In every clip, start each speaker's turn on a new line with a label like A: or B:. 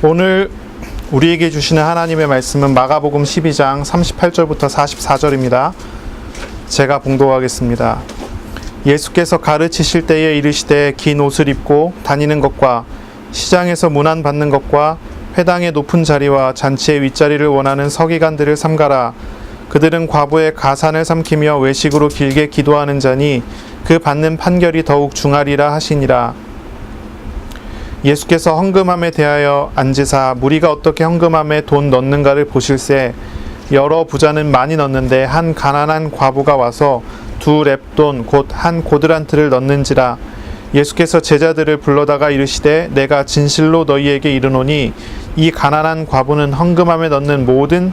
A: 오늘 우리에게 주시는 하나님의 말씀은 마가복음 12장 38절부터 44절입니다. 제가 봉독하겠습니다. 예수께서 가르치실 때에 이르시되 긴 옷을 입고 다니는 것과 시장에서 문안 받는 것과 회당의 높은 자리와 잔치의 윗자리를 원하는 서기관들을 삼가라. 그들은 과부의 가산을 삼키며 외식으로 길게 기도하는 자니 그 받는 판결이 더욱 중하리라 하시니라. 예수께서 헌금함에 대하여 앉으사 무리가 어떻게 헌금함에 돈 넣는가를 보실세. 여러 부자는 많이 넣는데 한 가난한 과부가 와서 2렙돈 곧 한 고드란트를 넣는지라. 예수께서 제자들을 불러다가 이르시되 내가 진실로 너희에게 이르노니 이 가난한 과부는 헌금함에 넣는 모든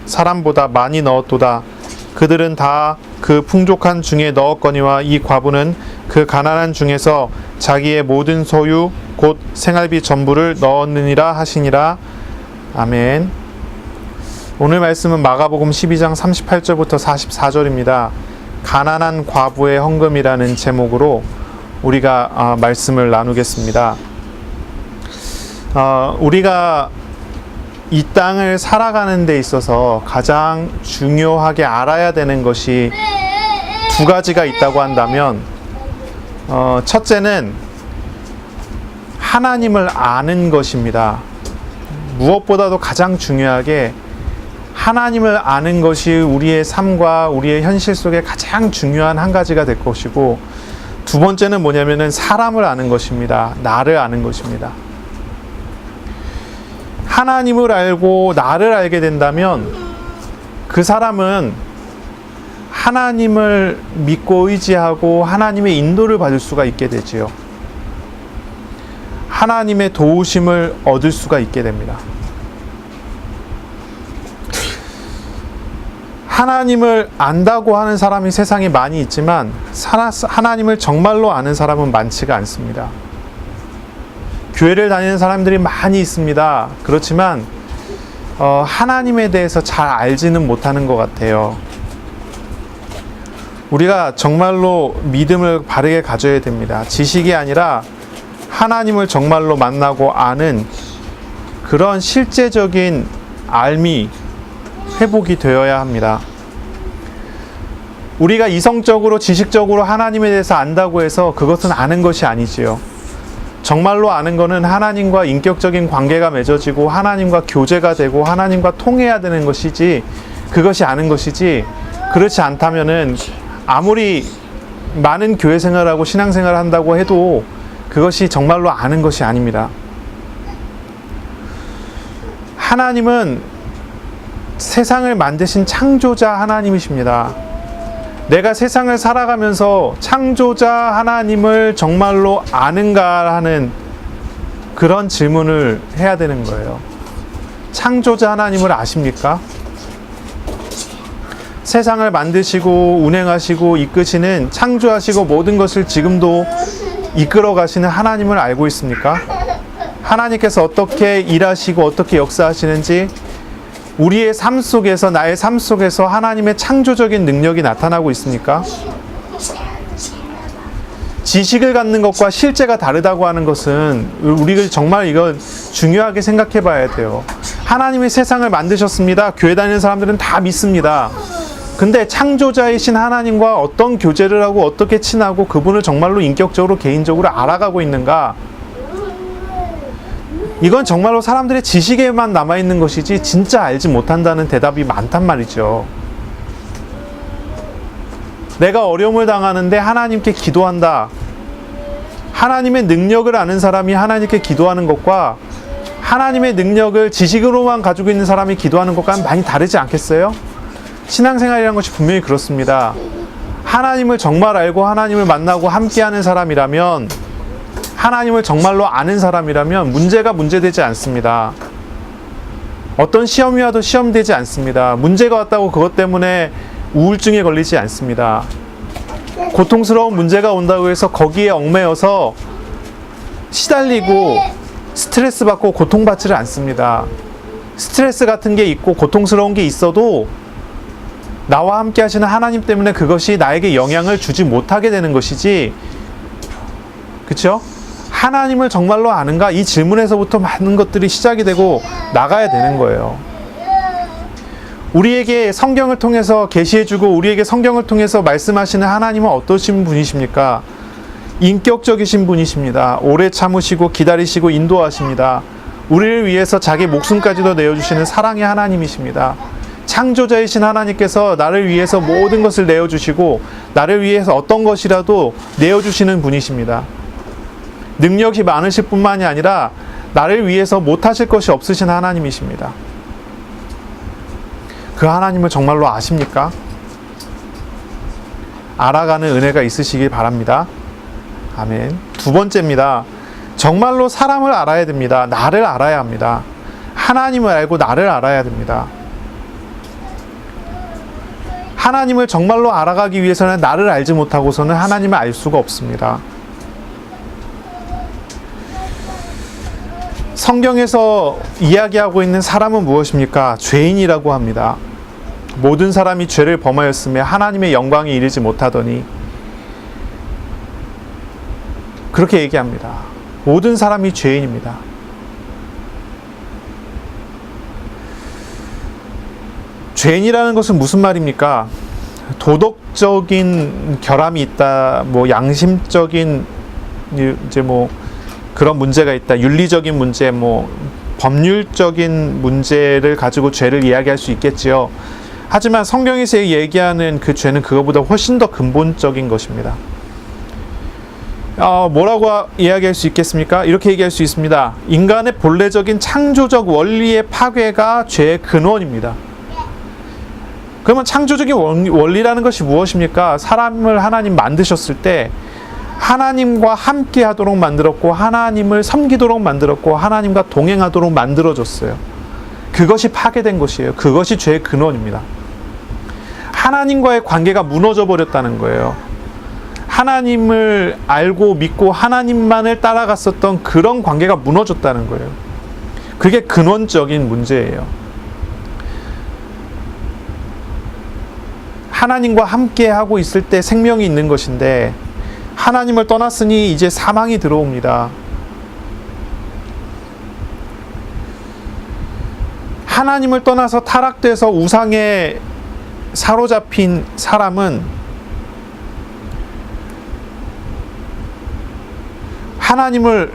A: 사람보다 많이 넣었도다. 그들은 다 그 풍족한 중에 넣었거니와 이 과부는 그 가난한 중에서 자기의 모든 소유 곧 생활비 전부를 넣었느니라 하시니라. 아멘. 오늘 말씀은 마가복음 12장 38절부터 44절입니다. 가난한 과부의 헌금이라는 제목으로 우리가 말씀을 나누겠습니다. 우리가 이 땅을 살아가는 데 있어서 가장 중요하게 알아야 되는 것이 두 가지가 있다고 한다면, 첫째는 하나님을 아는 것입니다. 무엇보다도 가장 중요하게 하나님을 아는 것이 우리의 삶과 우리의 현실 속에 가장 중요한 한 가지가 될 것이고, 두 번째는 뭐냐면은 사람을 아는 것입니다. 나를 아는 것입니다. 하나님을 알고 나를 알게 된다면 그 사람은 하나님을 믿고 의지하고 하나님의 인도를 받을 수가 있게 되지요. 하나님의 도우심을 얻을 수가 있게 됩니다. 하나님을 안다고 하는 사람이 세상에 많이 있지만 하나님을 정말로 아는 사람은 많지가 않습니다. 교회를 다니는 사람들이 많이 있습니다. 그렇지만 하나님에 대해서 잘 알지는 못하는 것 같아요. 우리가 정말로 믿음을 바르게 가져야 됩니다. 지식이 아니라 하나님을 정말로 만나고 아는 그런 실제적인 알미, 회복이 되어야 합니다. 우리가 이성적으로 지식적으로 하나님에 대해서 안다고 해서 그것은 아는 것이 아니지요. 정말로 아는 것은 하나님과 인격적인 관계가 맺어지고 하나님과 교제가 되고 하나님과 통해야 되는 것이지, 그것이 아는 것이지, 그렇지 않다면은 아무리 많은 교회 생활하고 신앙생활을 한다고 해도 그것이 정말로 아는 것이 아닙니다. 하나님은 세상을 만드신 창조자 하나님이십니다. 내가 세상을 살아가면서 창조자 하나님을 정말로 아는가 하는 그런 질문을 해야 되는 거예요. 창조자 하나님을 아십니까? 세상을 만드시고 운행하시고 이끄시는, 창조하시고 모든 것을 지금도 이끌어 가시는 하나님을 알고 있습니까? 하나님께서 어떻게 일하시고 어떻게 역사하시는지 우리의 삶 속에서, 나의 삶 속에서 하나님의 창조적인 능력이 나타나고 있습니까? 지식을 갖는 것과 실제가 다르다고 하는 것은 우리가 정말 이거 중요하게 생각해 봐야 돼요. 하나님이 세상을 만드셨습니다. 교회 다니는 사람들은 다 믿습니다. 근데 창조자이신 하나님과 어떤 교제를 하고 어떻게 친하고 그분을 정말로 인격적으로 개인적으로 알아가고 있는가? 이건 정말로 사람들의 지식에만 남아있는 것이지 진짜 알지 못한다는 대답이 많단 말이죠. 내가 어려움을 당하는데 하나님께 기도한다. 하나님의 능력을 아는 사람이 하나님께 기도하는 것과 하나님의 능력을 지식으로만 가지고 있는 사람이 기도하는 것과는 많이 다르지 않겠어요? 신앙생활이라는 것이 분명히 그렇습니다. 하나님을 정말 알고 하나님을 만나고 함께하는 사람이라면, 하나님을 정말로 아는 사람이라면 문제가 문제되지 않습니다. 어떤 시험이 와도 시험되지 않습니다. 문제가 왔다고 그것 때문에 우울증에 걸리지 않습니다. 고통스러운 문제가 온다고 해서 거기에 얽매여서 시달리고 스트레스 받고 고통받지를 않습니다. 스트레스 같은 게 있고 고통스러운 게 있어도 나와 함께 하시는 하나님 때문에 그것이 나에게 영향을 주지 못하게 되는 것이지, 그렇죠? 하나님을 정말로 아는가? 이 질문에서부터 많은 것들이 시작이 되고 나가야 되는 거예요. 우리에게 성경을 통해서 계시해주고 우리에게 성경을 통해서 말씀하시는 하나님은 어떠신 분이십니까? 인격적이신 분이십니다. 오래 참으시고 기다리시고 인도하십니다. 우리를 위해서 자기 목숨까지도 내어주시는 사랑의 하나님이십니다. 창조자이신 하나님께서 나를 위해서 모든 것을 내어주시고 나를 위해서 어떤 것이라도 내어주시는 분이십니다. 능력이 많으실 뿐만이 아니라 나를 위해서 못하실 것이 없으신 하나님이십니다. 그 하나님을 정말로 아십니까? 알아가는 은혜가 있으시길 바랍니다. 아멘. 두 번째입니다. 정말로 사람을 알아야 됩니다. 나를 알아야 합니다. 하나님을 알고 나를 알아야 됩니다. 하나님을 정말로 알아가기 위해서는 나를 알지 못하고서는 하나님을 알 수가 없습니다. 성경에서 이야기하고 있는 사람은 무엇입니까? 죄인이라고 합니다. 모든 사람이 죄를 범하였으며 하나님의 영광에 이르지 못하더니, 그렇게 얘기합니다. 모든 사람이 죄인입니다. 죄인이라는 것은 무슨 말입니까? 도덕적인 결함이 있다, 양심적인 그런 문제가 있다, 윤리적인 문제, 법률적인 문제를 가지고 죄를 이야기할 수 있겠지요. 하지만 성경에서 얘기하는 그 죄는 그거보다 훨씬 더 근본적인 것입니다. 뭐라고 이야기할 수 있겠습니까? 이렇게 얘기할 수 있습니다. 인간의 본래적인 창조적 원리의 파괴가 죄의 근원입니다. 그러면 창조적인 원리라는 것이 무엇입니까? 사람을 하나님 만드셨을 때 하나님과 함께 하도록 만들었고 하나님을 섬기도록 만들었고 하나님과 동행하도록 만들어줬어요. 그것이 파괴된 것이에요. 그것이 죄의 근원입니다. 하나님과의 관계가 무너져 버렸다는 거예요. 하나님을 알고 믿고 하나님만을 따라갔었던 그런 관계가 무너졌다는 거예요. 그게 근원적인 문제예요. 하나님과 함께 하고 있을 때 생명이 있는 것인데 하나님을 떠났으니 이제 사망이 들어옵니다. 하나님을 떠나서 타락돼서 우상에 사로잡힌 사람은 하나님을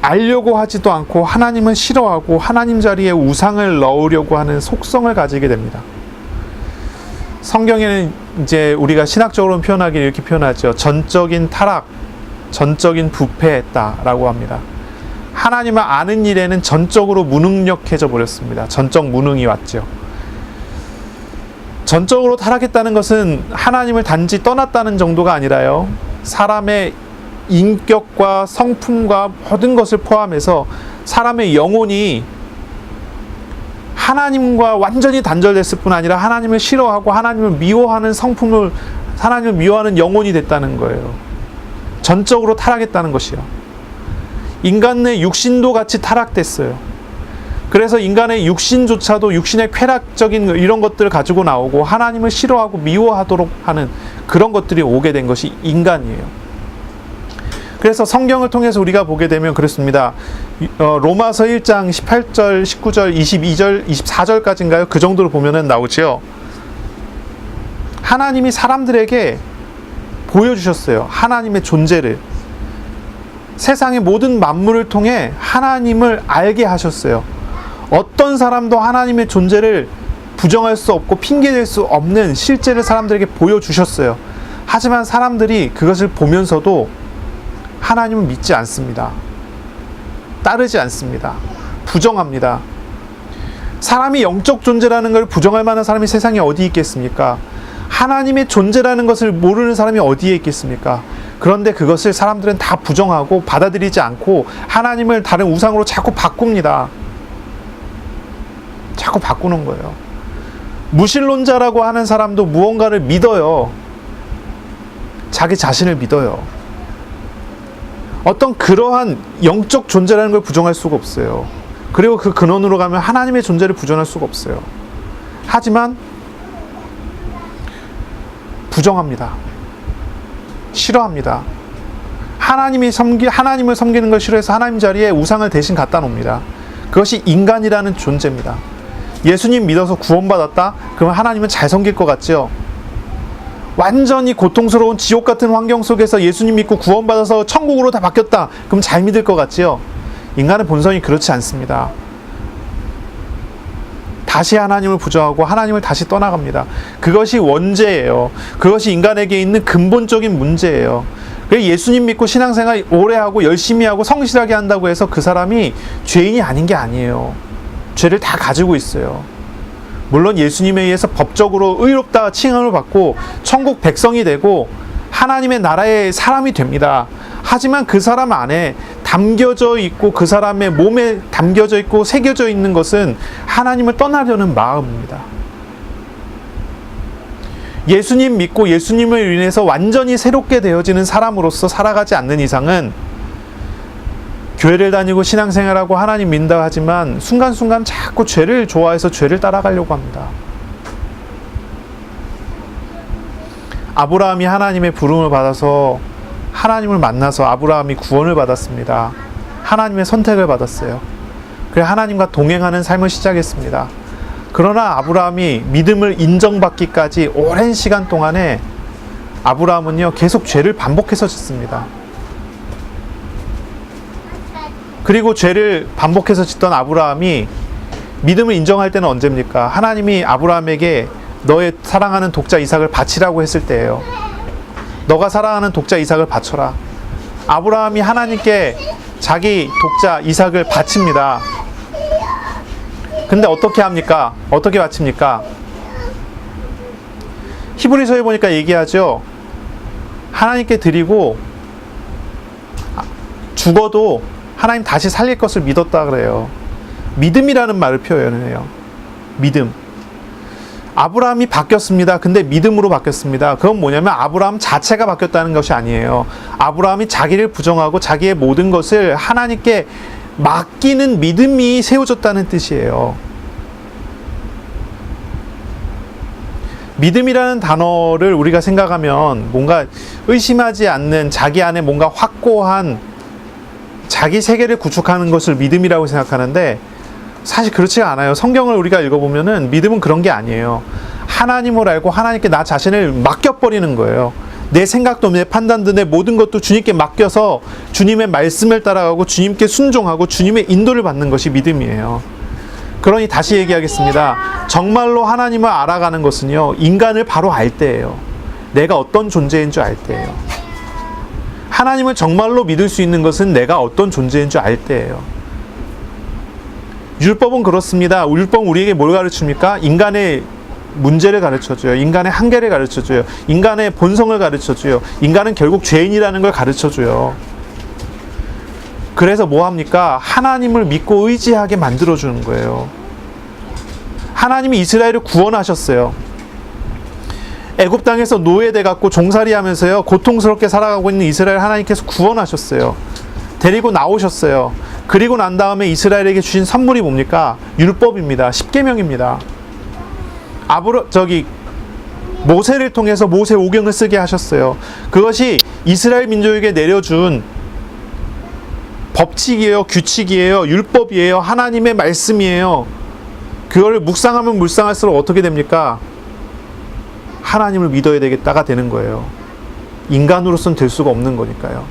A: 알려고 하지도 않고 하나님은 싫어하고 하나님 자리에 우상을 넣으려고 하는 속성을 가지게 됩니다. 성경에는 이제 우리가 신학적으로 표현하기를 이렇게 표현하죠. 전적인 타락, 전적인 부패했다라고 합니다. 하나님을 아는 일에는 전적으로 무능력해져 버렸습니다. 전적 무능이 왔죠. 전적으로 타락했다는 것은 하나님을 단지 떠났다는 정도가 아니라요. 사람의 인격과 성품과 모든 것을 포함해서 사람의 영혼이 하나님과 완전히 단절됐을 뿐 아니라 하나님을 싫어하고 하나님을 미워하는 성품을, 하나님을 미워하는 영혼이 됐다는 거예요. 전적으로 타락했다는 것이요. 인간의 육신도 같이 타락됐어요. 그래서 인간의 육신조차도 육신의 쾌락적인 이런 것들을 가지고 나오고 하나님을 싫어하고 미워하도록 하는 그런 것들이 오게 된 것이 인간이에요. 그래서 성경을 통해서 우리가 보게 되면 그렇습니다. 로마서 1장 18절, 19절, 22절, 24절까지인가요? 그 정도로 보면은 나오지요. 하나님이 사람들에게 보여주셨어요. 하나님의 존재를. 세상의 모든 만물을 통해 하나님을 알게 하셨어요. 어떤 사람도 하나님의 존재를 부정할 수 없고 핑계댈 수 없는 실제를 사람들에게 보여주셨어요. 하지만 사람들이 그것을 보면서도 하나님을 믿지 않습니다. 따르지 않습니다. 부정합니다. 사람이 영적 존재라는 걸 부정할 만한 사람이 세상에 어디 있겠습니까? 하나님의 존재라는 것을 모르는 사람이 어디에 있겠습니까? 그런데 그것을 사람들은 다 부정하고 받아들이지 않고 하나님을 다른 우상으로 자꾸 바꿉니다. 자꾸 바꾸는 거예요. 무신론자라고 하는 사람도 무언가를 믿어요. 자기 자신을 믿어요. 어떤 그러한 영적 존재라는 걸 부정할 수가 없어요. 그리고 그 근원으로 가면 하나님의 존재를 부정할 수가 없어요. 하지만 부정합니다. 싫어합니다. 하나님을 섬기는 걸 싫어해서 하나님 자리에 우상을 대신 갖다 놓습니다. 그것이 인간이라는 존재입니다. 예수님 믿어서 구원받았다? 그러면 하나님은 잘 섬길 것 같죠? 완전히 고통스러운 지옥 같은 환경 속에서 예수님 믿고 구원받아서 천국으로 다 바뀌었다. 그럼 잘 믿을 것 같지요? 인간의 본성이 그렇지 않습니다. 다시 하나님을 부정하고 하나님을 다시 떠나갑니다. 그것이 원죄예요. 그것이 인간에게 있는 근본적인 문제예요. 예수님 믿고 신앙생활 오래 하고 열심히 하고 성실하게 한다고 해서 그 사람이 죄인이 아닌 게 아니에요. 죄를 다 가지고 있어요. 물론 예수님에 의해서 법적으로 의롭다 칭함을 받고 천국 백성이 되고 하나님의 나라의 사람이 됩니다. 하지만 그 사람 안에 담겨져 있고 그 사람의 몸에 담겨져 있고 새겨져 있는 것은 하나님을 떠나려는 마음입니다. 예수님 믿고 예수님을 인해서 완전히 새롭게 되어지는 사람으로서 살아가지 않는 이상은 교회를 다니고 신앙생활하고 하나님 믿는다 하지만 순간순간 자꾸 죄를 좋아해서 죄를 따라가려고 합니다. 아브라함이 하나님의 부름을 받아서 하나님을 만나서 아브라함이 구원을 받았습니다. 하나님의 선택을 받았어요. 그래서 하나님과 동행하는 삶을 시작했습니다. 그러나 아브라함이 믿음을 인정받기까지 오랜 시간 동안에 아브라함은요 계속 죄를 반복해서 짓습니다. 그리고 죄를 반복해서 짓던 아브라함이 믿음을 인정할 때는 언제입니까? 하나님이 아브라함에게 너의 사랑하는 독자 이삭을 바치라고 했을 때예요. 너가 사랑하는 독자 이삭을 바쳐라. 아브라함이 하나님께 자기 독자 이삭을 바칩니다. 근데 어떻게 합니까? 어떻게 바칩니까? 히브리서에 보니까 얘기하죠. 하나님께 드리고 죽어도 하나님 다시 살릴 것을 믿었다 그래요. 믿음이라는 말을 표현해요. 믿음. 아브라함이 바뀌었습니다. 근데 믿음으로 바뀌었습니다. 그건 뭐냐면 아브라함 자체가 바뀌었다는 것이 아니에요. 아브라함이 자기를 부정하고 자기의 모든 것을 하나님께 맡기는 믿음이 세워졌다는 뜻이에요. 믿음이라는 단어를 우리가 생각하면 뭔가 의심하지 않는 자기 안에 뭔가 확고한 자기 세계를 구축하는 것을 믿음이라고 생각하는데 사실 그렇지가 않아요. 성경을 우리가 읽어보면은 믿음은 그런 게 아니에요. 하나님을 알고 하나님께 나 자신을 맡겨버리는 거예요. 내 생각도 내 판단도 내 모든 것도 주님께 맡겨서 주님의 말씀을 따라가고 주님께 순종하고 주님의 인도를 받는 것이 믿음이에요. 그러니 다시 얘기하겠습니다. 정말로 하나님을 알아가는 것은요, 인간을 바로 알 때예요. 내가 어떤 존재인 줄 알 때예요. 하나님을 정말로 믿을 수 있는 것은 내가 어떤 존재인 줄 알 때예요. 율법은 그렇습니다. 율법은 우리에게 뭘 가르칩니까? 인간의 문제를 가르쳐줘요. 인간의 한계를 가르쳐줘요. 인간의 본성을 가르쳐줘요. 인간은 결국 죄인이라는 걸 가르쳐줘요. 그래서 뭐 합니까? 하나님을 믿고 의지하게 만들어주는 거예요. 하나님이 이스라엘을 구원하셨어요. 애굽 땅에서 노예돼 갖고 종살이 하면서요 고통스럽게 살아가고 있는 이스라엘 하나님께서 구원하셨어요. 데리고 나오셨어요. 그리고 난 다음에 이스라엘에게 주신 선물이 뭡니까? 율법입니다. 십계명입니다. 모세를 통해서 모세 오경을 쓰게 하셨어요. 그것이 이스라엘 민족에게 내려준 법칙이에요, 규칙이에요, 율법이에요, 하나님의 말씀이에요. 그거를 묵상하면 묵상할수록 어떻게 됩니까? 하나님을 믿어야 되겠다가 되는 거예요. 인간으로서는 될 수가 없는 거니까요.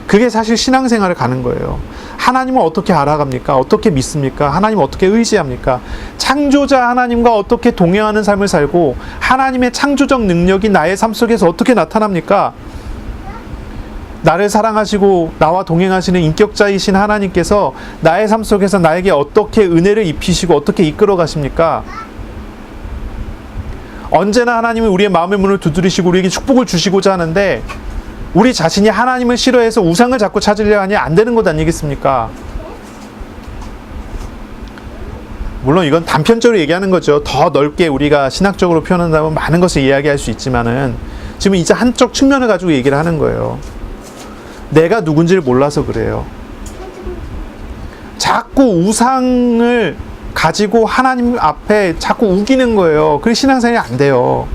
A: 그게 사실 신앙생활을 가는 거예요. 하나님을 어떻게 알아갑니까? 어떻게 믿습니까? 하나님을 어떻게 의지합니까? 창조자 하나님과 어떻게 동행하는 삶을 살고 하나님의 창조적 능력이 나의 삶 속에서 어떻게 나타납니까? 나를 사랑하시고 나와 동행하시는 인격자이신 하나님께서 나의 삶 속에서 나에게 어떻게 은혜를 입히시고 어떻게 이끌어 가십니까? 언제나 하나님은 우리의 마음의 문을 두드리시고 우리에게 축복을 주시고자 하는데 우리 자신이 하나님을 싫어해서 우상을 자꾸 찾으려 하니 안 되는 것 아니겠습니까? 물론 이건 단편적으로 얘기하는 거죠. 더 넓게 우리가 신학적으로 표현한다면 많은 것을 이야기할 수 있지만은 지금 이제 한쪽 측면을 가지고 얘기를 하는 거예요. 내가 누군지를 몰라서 그래요. 자꾸 우상을 가지고 하나님 앞에 자꾸 우기는 거예요. 그게 신앙생활이 안 돼요.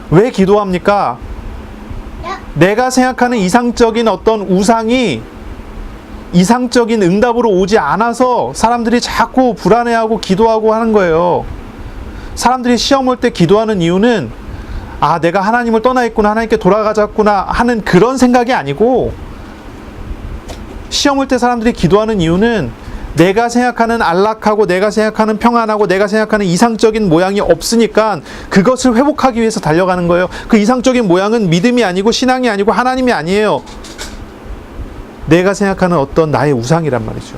A: 왜 기도합니까? 내가 생각하는 이상적인 어떤 우상이 이상적인 응답으로 오지 않아서 사람들이 자꾸 불안해하고 기도하고 하는 거예요. 사람들이 시험 올 때 기도하는 이유는 아, 내가 하나님을 떠나 있구나, 하나님께 돌아가자꾸나 하는 그런 생각이 아니고, 시험 올 때 사람들이 기도하는 이유는 내가 생각하는 안락하고 내가 생각하는 평안하고 내가 생각하는 이상적인 모양이 없으니까 그것을 회복하기 위해서 달려가는 거예요. 그 이상적인 모양은 믿음이 아니고 신앙이 아니고 하나님이 아니에요. 내가 생각하는 어떤 나의 우상이란 말이죠.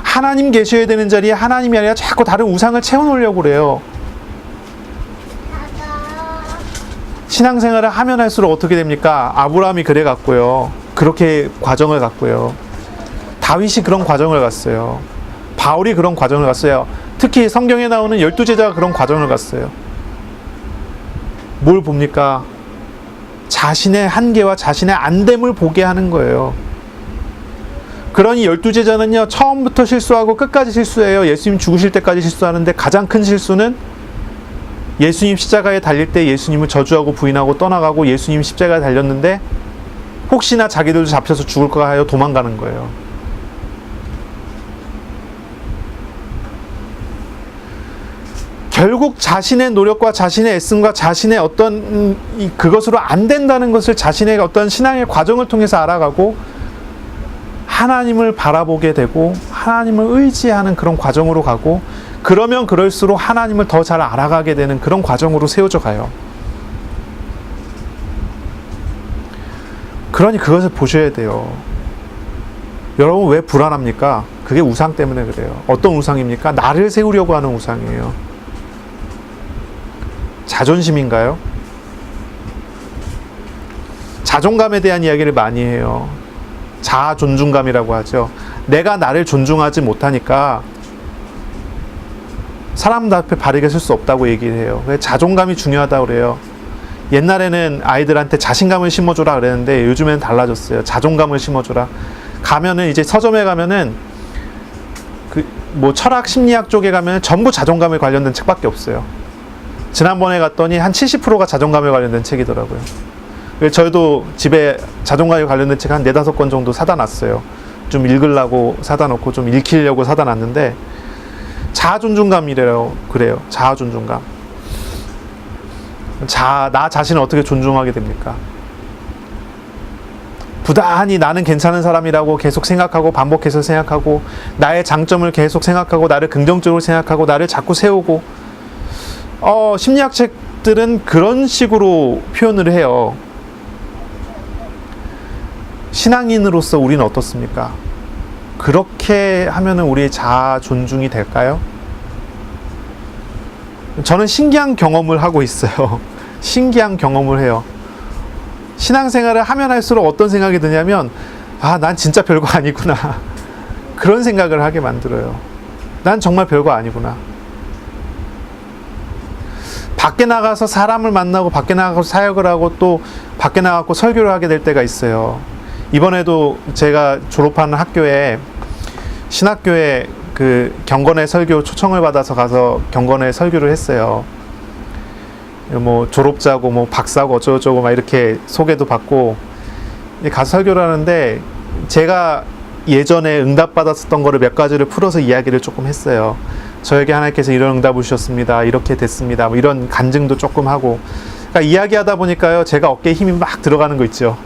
A: 하나님 계셔야 되는 자리에 하나님이 아니라 자꾸 다른 우상을 채워놓으려고 그래요. 신앙생활을 하면 할수록 어떻게 됩니까? 아브라함이 그래 갔고요. 그렇게 과정을 갔고요. 다윗이 그런 과정을 갔어요. 바울이 그런 과정을 갔어요. 특히 성경에 나오는 12제자가 그런 과정을 갔어요. 뭘 봅니까? 자신의 한계와 자신의 안됨을 보게 하는 거예요. 그러니 12제자는요, 처음부터 실수하고 끝까지 실수해요. 예수님 죽으실 때까지 실수하는데 가장 큰 실수는 예수님 십자가에 달릴 때 예수님을 저주하고 부인하고 떠나가고 예수님 십자가에 달렸는데 혹시나 자기들도 잡혀서 죽을까 하여 도망가는 거예요. 결국 자신의 노력과 자신의 애씀과 자신의 어떤 그것으로 안 된다는 것을 자신의 어떤 신앙의 과정을 통해서 알아가고 하나님을 바라보게 되고 하나님을 의지하는 그런 과정으로 가고, 그러면 그럴수록 하나님을 더 잘 알아가게 되는 그런 과정으로 세워져 가요. 그러니 그것을 보셔야 돼요. 여러분 왜 불안합니까? 그게 우상 때문에 그래요. 어떤 우상입니까? 나를 세우려고 하는 우상이에요. 자존심인가요? 자존감에 대한 이야기를 많이 해요. 자아 존중감이라고 하죠. 내가 나를 존중하지 못하니까 사람 앞에 바르게 설 수 없다고 얘기를 해요. 자존감이 중요하다고 그래요. 옛날에는 아이들한테 자신감을 심어줘라 그랬는데 요즘에는 달라졌어요. 자존감을 심어줘라. 가면은 이제 서점에 가면은 뭐 철학 심리학 쪽에 가면 전부 자존감에 관련된 책밖에 없어요. 지난번에 갔더니 한 70%가 자존감에 관련된 책이더라고요. 저희도 집에 자존감에 관련된 책 한 4-5권 정도 사다 놨어요. 좀 읽으려고 사다 놓고 좀 읽히려고 사다 놨는데, 자아 존중감이래요. 그래요. 자아 존중감. 나 자신을 어떻게 존중하게 됩니까? 부단히 나는 괜찮은 사람이라고 계속 생각하고 반복해서 생각하고 나의 장점을 계속 생각하고 나를 긍정적으로 생각하고 나를 자꾸 세우고, 심리학 책들은 그런 식으로 표현을 해요. 신앙인으로서 우리는 어떻습니까? 그렇게 하면은 우리의 자아 존중이 될까요? 저는 신기한 경험을 하고 있어요. 신기한 경험을 해요. 신앙생활을 하면 할수록 어떤 생각이 드냐면, 난 진짜 별거 아니구나. 그런 생각을 하게 만들어요. 난 정말 별거 아니구나. 밖에 나가서 사람을 만나고 밖에 나가서 사역을 하고 또 밖에 나가고 설교를 하게 될 때가 있어요. 이번에도 제가 졸업하는 학교에 신학교에 그 경건의 설교 초청을 받아서 가서 경건의 설교를 했어요. 뭐 졸업자고 뭐 박사고 어쩌고저쩌고 막 이렇게 소개도 받고 가서 설교를 하는데, 제가 예전에 응답받았었던 거를 몇 가지를 풀어서 이야기를 조금 했어요. 저에게 하나님께서 이런 응답을 주셨습니다. 이렇게 됐습니다. 뭐 이런 간증도 조금 하고. 그러니까 이야기하다 보니까요, 제가 어깨에 힘이 막 들어가는 거 있죠.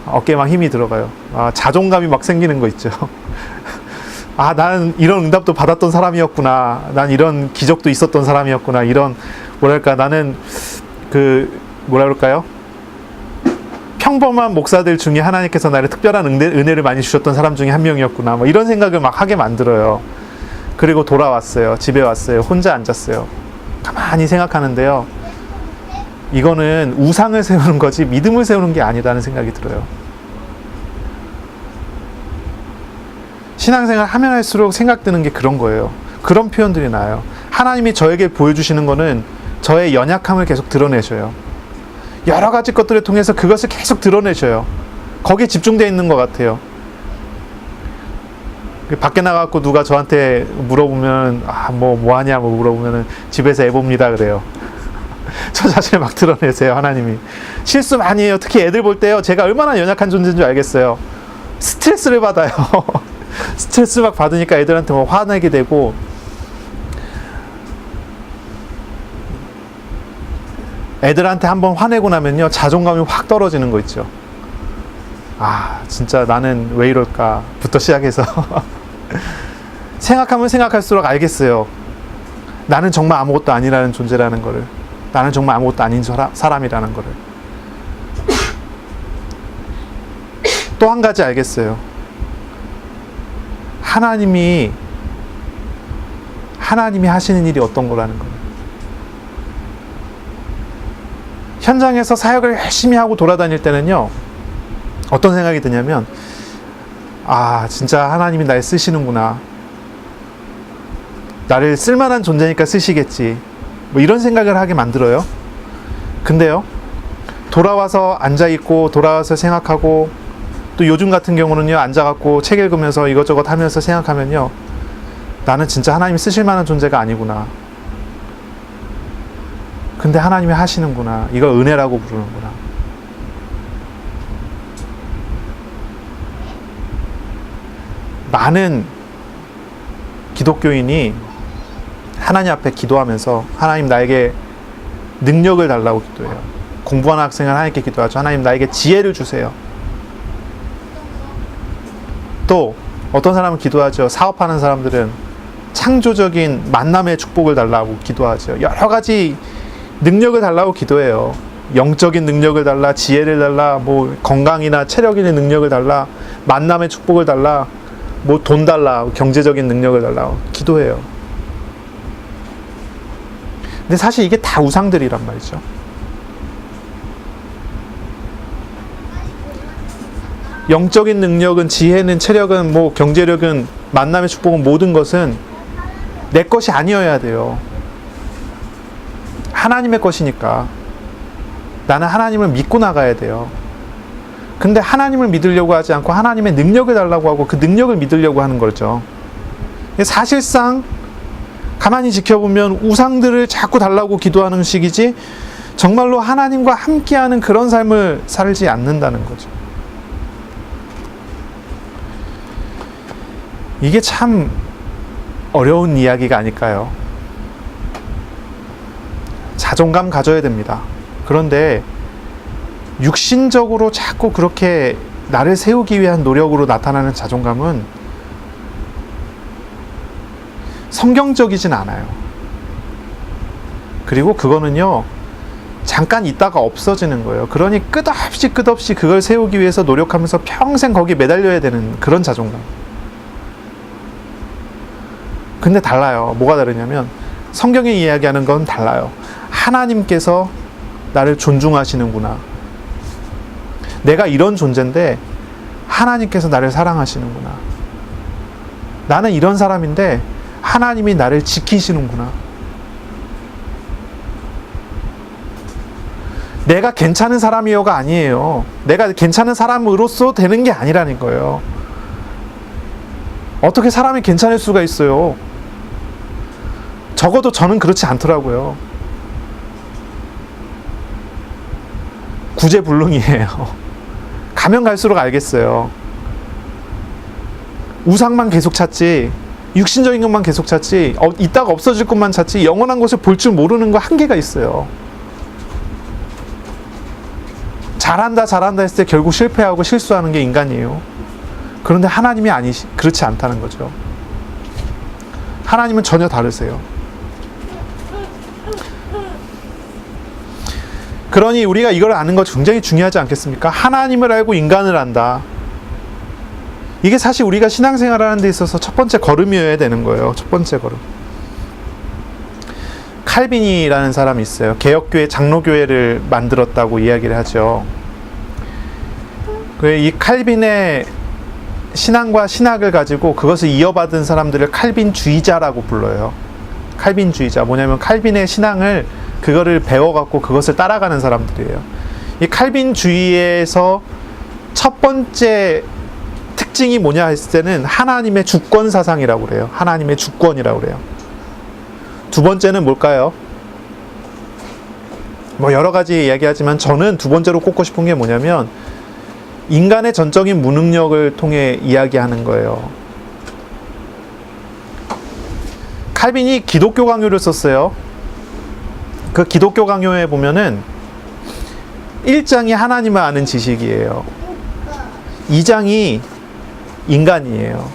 A: 어깨에 막 힘이 들어가요. 자존감이 막 생기는 거 있죠. 나는 이런 응답도 받았던 사람이었구나. 난 이런 기적도 있었던 사람이었구나. 이런 나는 뭐라 그럴까요? 평범한 목사들 중에 하나님께서 나를 특별한 은혜를 많이 주셨던 사람 중에 한 명이었구나. 뭐 이런 생각을 막 하게 만들어요. 그리고 돌아왔어요. 집에 왔어요. 혼자 앉았어요. 가만히 생각하는데요, 이거는 우상을 세우는 거지 믿음을 세우는 게 아니다는 생각이 들어요. 신앙생활 하면 할수록 생각드는 게 그런 거예요. 그런 표현들이 나요. 하나님이 저에게 보여주시는 거는 저의 연약함을 계속 드러내셔요. 여러 가지 것들을 통해서 그것을 계속 드러내셔요. 거기에 집중되어 있는 것 같아요. 밖에 나가고 누가 저한테 물어보면 뭐 하냐 물어보면은 집에서 애 봅니다 그래요. 저 자신을 막 드러내세요, 하나님이. 실수 많이 해요. 특히 애들 볼 때요. 제가 얼마나 연약한 존재인 줄 알겠어요. 스트레스를 받아요. 스트레스 막 받으니까 애들한테 뭐 화내게 되고, 애들한테 한번 화내고 나면요, 자존감이 확 떨어지는 거 있죠. 아, 진짜 나는 왜 이럴까? 부터 시작해서. 생각하면 생각할수록 알겠어요. 나는 정말 아무것도 아니라는 존재라는 거를. 나는 정말 아무것도 아닌 사람이라는 거를. 또 한 가지 알겠어요. 하나님이 하시는 일이 어떤 거라는 거예요. 현장에서 사역을 열심히 하고 돌아다닐 때는요, 어떤 생각이 드냐면, 아, 진짜 하나님이 날 쓰시는구나. 나를 쓸만한 존재니까 쓰시겠지. 뭐 이런 생각을 하게 만들어요. 근데요, 돌아와서 앉아있고, 돌아와서 생각하고, 또 요즘 같은 경우는요, 앉아갖고 책 읽으면서 이것저것 하면서 생각하면요, 나는 진짜 하나님이 쓰실 만한 존재가 아니구나. 근데 하나님이 하시는구나. 이걸 은혜라고 부르는구나. 많은 기독교인이 하나님 앞에 기도하면서 하나님 나에게 능력을 달라고 기도해요. 공부하는 학생은 하나님께 기도하죠. 하나님 나에게 지혜를 주세요. 또 어떤 사람은 기도하죠. 사업하는 사람들은 창조적인 만남의 축복을 달라고 기도하죠. 여러 가지 능력을 달라고 기도해요. 영적인 능력을 달라, 지혜를 달라, 뭐 건강이나 체력이나 능력을 달라, 만남의 축복을 달라, 뭐 돈 달라, 경제적인 능력을 달라 기도해요. 근데 사실 이게 다 우상들이란 말이죠. 영적인 능력은, 지혜는, 체력은, 뭐 경제력은, 만남의 축복은, 모든 것은 내 것이 아니어야 돼요. 하나님의 것이니까. 나는 하나님을 믿고 나가야 돼요. 근데 하나님을 믿으려고 하지 않고 하나님의 능력을 달라고 하고 그 능력을 믿으려고 하는 거죠. 사실상 가만히 지켜보면 우상들을 자꾸 달라고 기도하는 식이지, 정말로 하나님과 함께하는 그런 삶을 살지 않는다는 거죠. 이게 참 어려운 이야기가 아닐까요? 자존감 가져야 됩니다. 그런데 육신적으로 자꾸 그렇게 나를 세우기 위한 노력으로 나타나는 자존감은 성경적이진 않아요. 그리고 그거는요, 잠깐 있다가 없어지는 거예요. 그러니 끝없이 그걸 세우기 위해서 노력하면서 평생 거기에 매달려야 되는 그런 자존감. 근데 달라요. 뭐가 다르냐면 성경이 이야기하는 건 달라요. 하나님께서 나를 존중하시는구나. 내가 이런 존재인데 하나님께서 나를 사랑하시는구나. 나는 이런 사람인데 하나님이 나를 지키시는구나. 내가 괜찮은 사람이요가 아니에요. 내가 괜찮은 사람으로서 되는 게 아니라는 거예요. 어떻게 사람이 괜찮을 수가 있어요? 적어도 저는 그렇지 않더라고요. 구제불능이에요. 가면 갈수록 알겠어요. 우상만 계속 찾지, 육신적인 것만 계속 찾지, 이따가 없어질 것만 찾지, 영원한 것을 볼 줄 모르는 거 한계가 있어요. 잘한다 했을 때 결국 실패하고 실수하는 게 인간이에요. 그런데 하나님이 그렇지 않다는 거죠. 하나님은 전혀 다르세요. 그러니 우리가 이걸 아는 거 굉장히 중요하지 않겠습니까? 하나님을 알고 인간을 안다. 이게 사실 우리가 신앙생활 하는 데 있어서 첫 번째 걸음이어야 되는 거예요. 첫 번째 걸음. 칼빈이라는 사람이 있어요. 개혁교회, 장로교회를 만들었다고 이야기를 하죠. 이 칼빈의 신앙과 신학을 가지고 그것을 이어받은 사람들을 칼빈주의자라고 불러요. 칼빈주의자. 뭐냐면 칼빈의 신앙을, 그거를 배워갖고 그것을 따라가는 사람들이에요. 이 칼빈주의에서 첫 번째 특징이 뭐냐 했을 때는 하나님의 주권 사상이라고 그래요. 하나님의 주권이라고 그래요. 두 번째는 뭘까요? 뭐 여러 가지 이야기하지만 저는 두 번째로 꼽고 싶은 게 뭐냐면 인간의 전적인 무능력을 통해 이야기하는 거예요. 칼빈이 기독교 강요를 썼어요. 그 기독교 강요에 보면은 1장이 하나님을 아는 지식이에요. 2장이 인간이에요.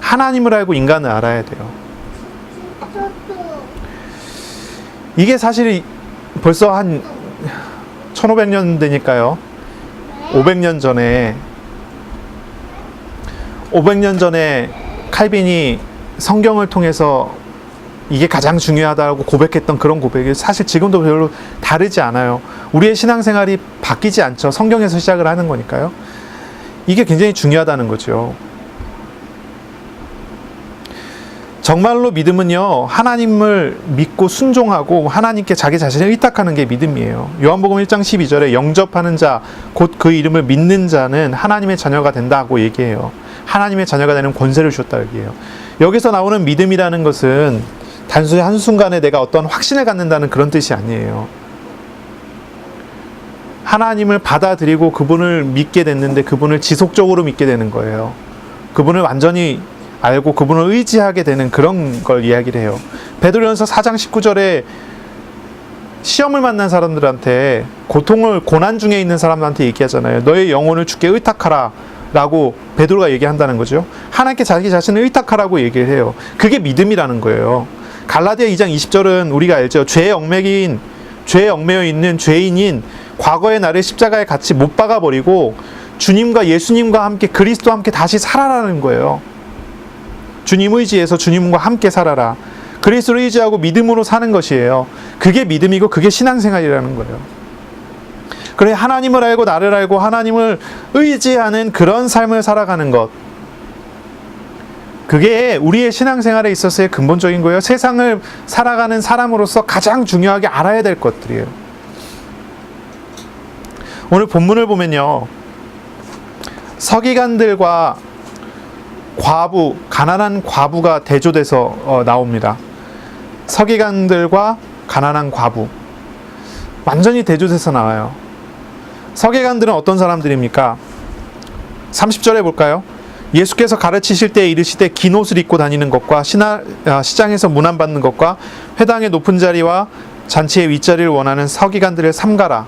A: 하나님을 알고 인간을 알아야 돼요. 이게 사실 벌써 한 1500년 되니까요. 500년 전에 칼빈이 성경을 통해서 이게 가장 중요하다고 고백했던 그런 고백이 사실 지금도 별로 다르지 않아요. 우리의 신앙생활이 바뀌지 않죠. 성경에서 시작을 하는 거니까요. 이게 굉장히 중요하다는 거죠. 정말로 믿음은요, 하나님을 믿고 순종하고 하나님께 자기 자신을 의탁하는 게 믿음이에요. 요한복음 1장 12절에 영접하는 자, 곧 그 이름을 믿는 자는 하나님의 자녀가 된다고 얘기해요. 하나님의 자녀가 되는 권세를 주셨다 얘기해요. 여기서 나오는 믿음이라는 것은 단순히 한순간에 내가 어떤 확신을 갖는다는 그런 뜻이 아니에요. 하나님을 받아들이고 그분을 믿게 됐는데 그분을 지속적으로 믿게 되는 거예요. 그분을 완전히 알고 그분을 의지하게 되는 그런 걸 이야기를 해요. 베드로전서 4장 19절에 시험을 만난 사람들한테 고난 중에 있는 사람들한테 얘기하잖아요. 너의 영혼을 주께 의탁하라 라고 베드로가 얘기한다는 거죠. 하나님께 자기 자신을 의탁하라고 얘기를 해요. 그게 믿음이라는 거예요. 갈라디아 2장 20절은 우리가 알죠. 죄에 얽매여 있는 죄인인 과거의 나를 십자가에 같이 못 박아버리고 주님과 예수님과 함께 그리스도와 함께 다시 살아라는 거예요. 주님 의지해서 주님과 함께 살아라. 그리스도를 의지하고 믿음으로 사는 것이에요. 그게 믿음이고 그게 신앙생활이라는 거예요. 그래 하나님을 알고 나를 알고 하나님을 의지하는 그런 삶을 살아가는 것. 그게 우리의 신앙생활에 있어서의 근본적인 거예요. 세상을 살아가는 사람으로서 가장 중요하게 알아야 될 것들이에요. 오늘 본문을 보면요. 서기관들과 가난한 과부가 대조돼서 나옵니다. 서기관들과 가난한 과부. 완전히 대조돼서 나와요. 서기관들은 어떤 사람들입니까? 30절에 볼까요? 예수께서 가르치실 때 이르시되 긴 옷을 입고 다니는 것과 시장에서 문안받는 것과 회당의 높은 자리와 잔치의 윗자리를 원하는 서기관들을 삼가라.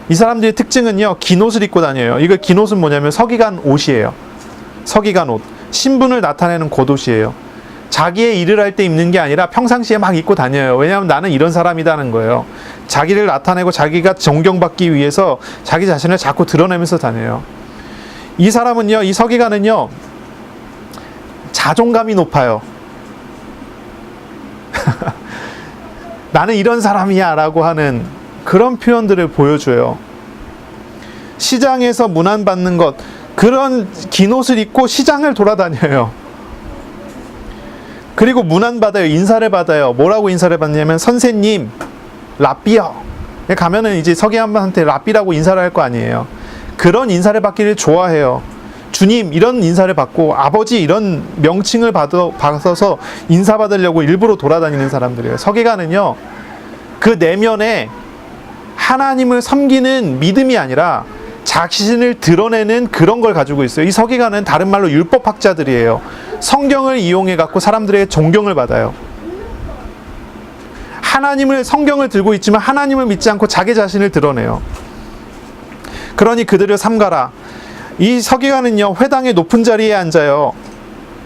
A: 이 사람들의 특징은요, 긴 옷을 입고 다녀요. 이거 긴 옷은 뭐냐면 서기관 옷이에요. 서기관 옷. 신분을 나타내는 겉옷이에요. 자기의 일을 할 때 입는 게 아니라 평상시에 막 입고 다녀요. 왜냐하면 나는 이런 사람이라는 거예요. 자기를 나타내고 자기가 존경받기 위해서 자기 자신을 자꾸 드러내면서 다녀요. 이 사람은요, 이 서기관은요, 자존감이 높아요. 나는 이런 사람이야 라고 하는 그런 표현들을 보여줘요. 시장에서 문안받는 것, 그런 긴 옷을 입고 시장을 돌아다녀요. 그리고 문안받아요. 인사를 받아요. 뭐라고 인사를 받냐면 선생님, 랍비요. 가면은 이제 서기관한테 랍비라고 인사를 할 거 아니에요. 그런 인사를 받기를 좋아해요. 주님 이런 인사를 받고 아버지 이런 명칭을 받아서 인사받으려고 일부러 돌아다니는 사람들이에요. 서기관은요, 그 내면에 하나님을 섬기는 믿음이 아니라 자신을 드러내는 그런 걸 가지고 있어요. 이 서기관은 다른 말로 율법학자들이에요. 성경을 이용해 갖고 사람들의 존경을 받아요. 성경을 들고 있지만 하나님을 믿지 않고 자기 자신을 드러내요. 그러니 그들을 삼가라. 이 서기관은요, 회당의 높은 자리에 앉아요.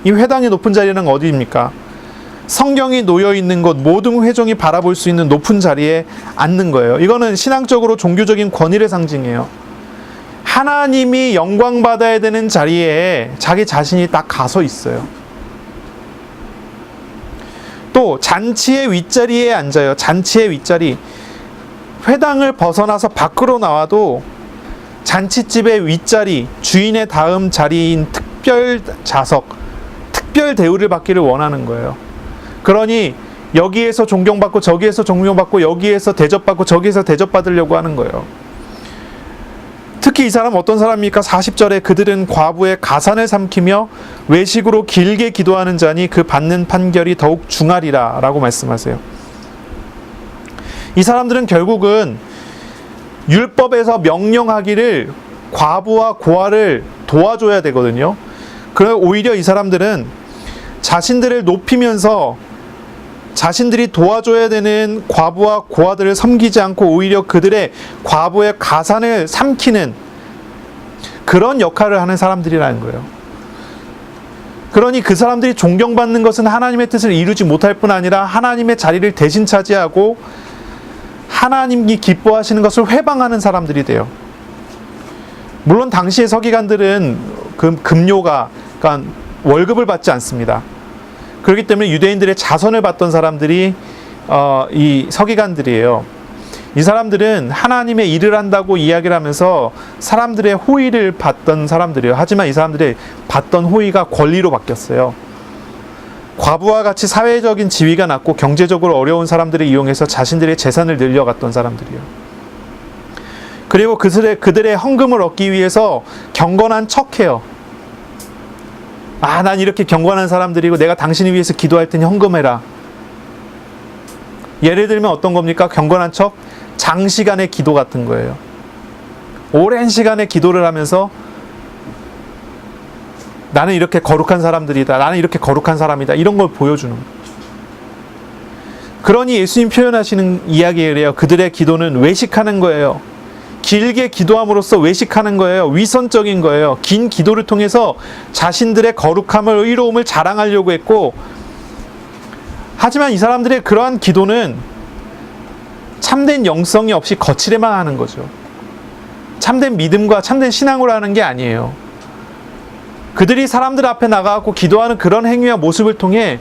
A: 이 회당의 높은 자리는 어디입니까? 성경이 놓여 있는 곳, 모든 회종이 바라볼 수 있는 높은 자리에 앉는 거예요. 이거는 신앙적으로 종교적인 권위의 상징이에요. 하나님이 영광 받아야 되는 자리에 자기 자신이 딱 가서 있어요. 또 잔치의 윗자리에 앉아요. 잔치의 윗자리. 회당을 벗어나서 밖으로 나와도 잔치집의 윗자리, 주인의 다음 자리인 특별 좌석, 특별 대우를 받기를 원하는 거예요. 그러니 여기에서 존경받고 저기에서 존경받고 여기에서 대접받고 저기에서 대접받으려고 하는 거예요. 특히 이 사람 어떤 사람입니까? 40절에 그들은 과부의 가산을 삼키며 외식으로 길게 기도하는 자니 그 받는 판결이 더욱 중하리라 라고 말씀하세요. 이 사람들은 결국은 율법에서 명령하기를 과부와 고아를 도와줘야 되거든요. 그래서 오히려 이 사람들은 자신들을 높이면서 자신들이 도와줘야 되는 과부와 고아들을 섬기지 않고 오히려 그들의 과부의 가산을 삼키는 그런 역할을 하는 사람들이라는 거예요. 그러니 그 사람들이 존경받는 것은 하나님의 뜻을 이루지 못할 뿐 아니라 하나님의 자리를 대신 차지하고 하나님이 기뻐하시는 것을 회방하는 사람들이 돼요. 물론 당시의 서기관들은 급료가, 그러니까 월급을 받지 않습니다. 그렇기 때문에 유대인들의 자선을 받던 사람들이 이 서기관들이에요. 이 사람들은 하나님의 일을 한다고 이야기를 하면서 사람들의 호의를 받던 사람들이에요. 하지만 이 사람들이 받던 호의가 권리로 바뀌었어요. 과부와 같이 사회적인 지위가 낮고 경제적으로 어려운 사람들을 이용해서 자신들의 재산을 늘려갔던 사람들이에요. 그리고 그들의 헌금을 얻기 위해서 경건한 척해요. 난 이렇게 경건한 사람들이고 내가 당신을 위해서 기도할 테니 헌금해라. 예를 들면 어떤 겁니까? 경건한 척? 장시간의 기도 같은 거예요. 오랜 시간의 기도를 하면서 나는 이렇게 거룩한 사람들이다. 나는 이렇게 거룩한 사람이다. 이런 걸 보여주는 거예요. 그러니 예수님 표현하시는 이야기예요. 그들의 기도는 외식하는 거예요. 길게 기도함으로써 외식하는 거예요. 위선적인 거예요. 긴 기도를 통해서 자신들의 거룩함을, 의로움을 자랑하려고 했고, 하지만 이 사람들의 그러한 기도는 참된 영성이 없이 거칠에만 하는 거죠. 참된 믿음과 참된 신앙으로 하는 게 아니에요. 그들이 사람들 앞에 나가고 기도하는 그런 행위와 모습을 통해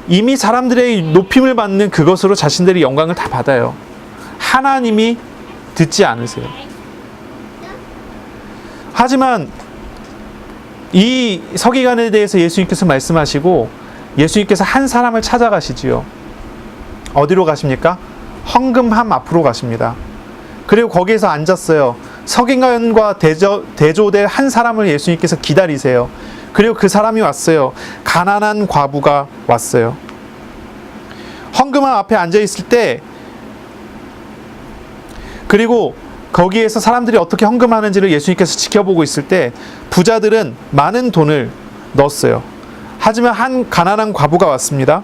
A: 이미 사람들의 높임을 받는 그것으로 자신들이 영광을 다 받아요. 하나님이 듣지 않으세요. 하지만 이 서기관에 대해서 예수님께서 말씀하시고 예수님께서 한 사람을 찾아가시지요. 어디로 가십니까? 헌금함 앞으로 가십니다. 그리고 거기에서 앉았어요. 서기관과 대조될 한 사람을 예수님께서 기다리세요. 그리고 그 사람이 왔어요. 가난한 과부가 왔어요. 헌금함 앞에 앉아 있을 때, 그리고 거기에서 사람들이 어떻게 헌금하는지를 예수님께서 지켜보고 있을 때 부자들은 많은 돈을 넣었어요. 하지만 한 가난한 과부가 왔습니다.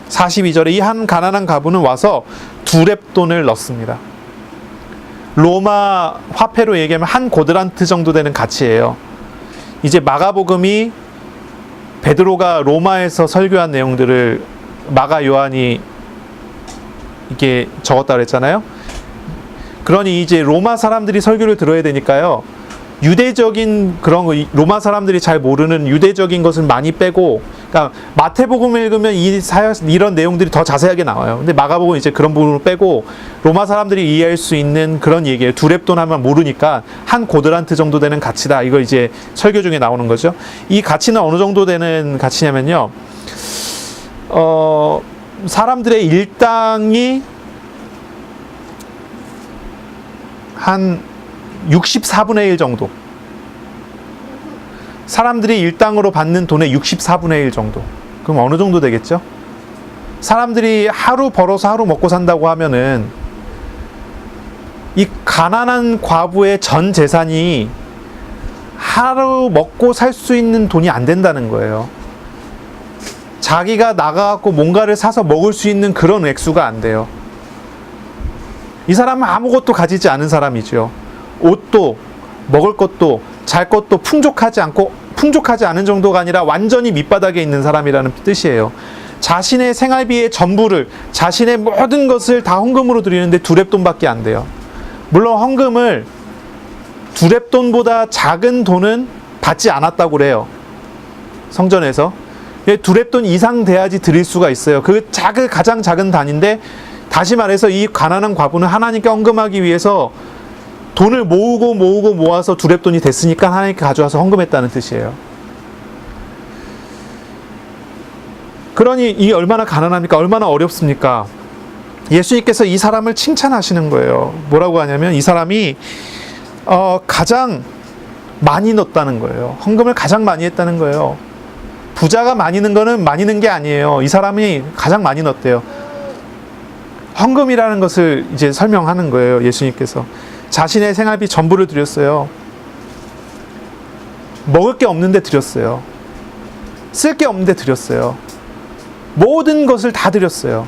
A: 42절에 이 한 가난한 과부는 와서 2렙돈을 넣습니다. 로마 화폐로 얘기하면 한 고드란트 정도 되는 가치예요. 이제 마가복음이 베드로가 로마에서 설교한 내용들을 마가 요한이 이게 적었다 그랬잖아요. 그러니 이제 로마 사람들이 설교를 들어야 되니까요. 유대적인 그런 거, 로마 사람들이 잘 모르는 유대적인 것을 많이 빼고, 그러니까 마태복음 읽으면 이런 내용들이 더 자세하게 나와요. 근데 마가복음은 이제 그런 부분을 빼고 로마 사람들이 이해할 수 있는 그런 얘기예요. 2렙돈 하면 모르니까 한 고드란트 정도 되는 가치다. 이거 이제 설교 중에 나오는 거죠. 이 가치는 어느 정도 되는 가치냐면요. 사람들의 일당이 한 64분의 1 정도. 사람들이 일당으로 받는 돈의 64분의 1 정도. 그럼 어느 정도 되겠죠? 사람들이 하루 벌어서 하루 먹고 산다고 하면은 이 가난한 과부의 전 재산이 하루 먹고 살 수 있는 돈이 안 된다는 거예요. 자기가 나가갖고 뭔가를 사서 먹을 수 있는 그런 액수가 안 돼요. 이 사람은 아무것도 가지지 않은 사람이죠. 옷도 먹을 것도 잘 것도 풍족하지 않은 정도가 아니라 완전히 밑바닥에 있는 사람이라는 뜻이에요. 자신의 생활비의 전부를, 자신의 모든 것을 다 헌금으로 드리는데 2렙돈밖에 안 돼요. 물론 헌금을 2렙돈보다 작은 돈은 받지 않았다고 그래요. 성전에서 2렙돈 이상 돼야지 드릴 수가 있어요. 그 가장 작은 단위인데, 다시 말해서 이 가난한 과부는 하나님께 헌금하기 위해서 돈을 모아서 2렙돈이 됐으니까 하나님께 가져와서 헌금했다는 뜻이에요. 그러니 이 얼마나 가난합니까? 얼마나 어렵습니까? 예수님께서 이 사람을 칭찬하시는 거예요. 뭐라고 하냐면 이 사람이 가장 많이 넣었다는 거예요. 헌금을 가장 많이 했다는 거예요. 부자가 많이 넣은 거는 많이 넣은 게 아니에요. 이 사람이 가장 많이 넣었대요. 헌금이라는 것을 이제 설명하는 거예요. 예수님께서 자신의 생활비 전부를 드렸어요. 먹을 게 없는데 드렸어요. 쓸 게 없는데 드렸어요. 모든 것을 다 드렸어요.